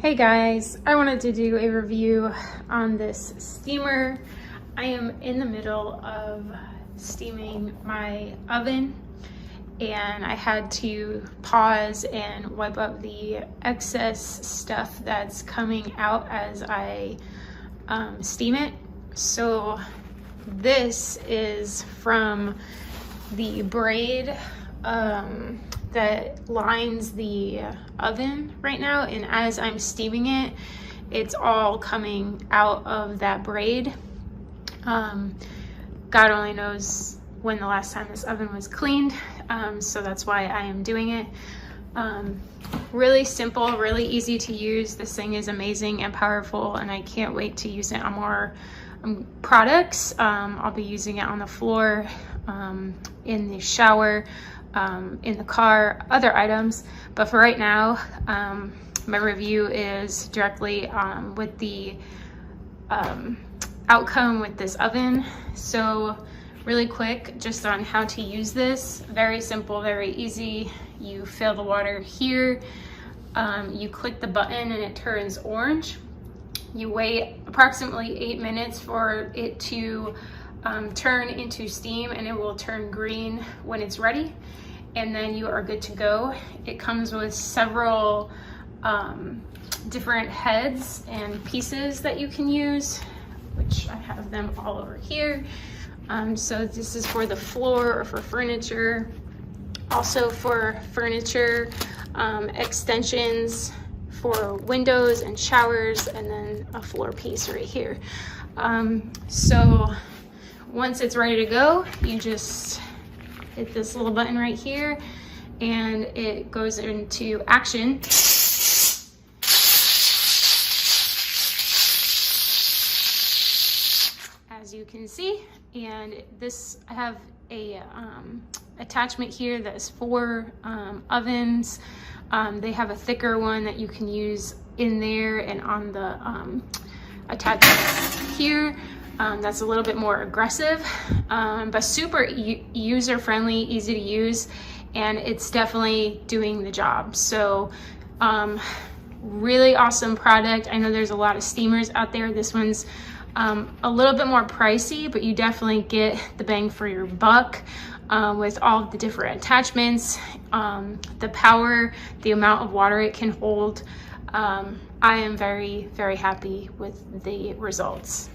Hey guys, I wanted to do a review on this steamer. I am in the middle of steaming my oven and I had to pause and wipe up the excess stuff that's coming out as I steam it. So this is from the braid that lines the oven right now, and as I'm steaming it, it's all coming out of that braid. God only knows when the last time this oven was cleaned, so that's why I am doing it. Really simple, really easy to use. This thing is amazing and powerful, and I can't wait to use it on more products. I'll be using it on the floor, in the shower, in the car, other items, but for right now, my review is directly with the outcome with this oven. So really quick, just on how to use this. Very simple, very easy. You fill the water here, you click the button and it turns orange. You wait approximately 8 minutes for it to turn into steam, and it will turn green when it's ready, and then you are good to go. It comes with several different heads and pieces that you can use, which I have them all over here. So this is for the floor or for furniture, also for furniture extensions, for windows and showers, and then a floor piece right here. So once it's ready to go, you just hit this little button right here and it goes into action. As you can see, and this, I have a attachment here that's for ovens. They have a thicker one that you can use in there, and on the attachments here, that's a little bit more aggressive, but super user-friendly, easy to use, and it's definitely doing the job. So really awesome product. I know there's a lot of steamers out there. This one's a little bit more pricey, but you definitely get the bang for your buck with all of the different attachments, the power, the amount of water it can hold. I am very, very happy with the results.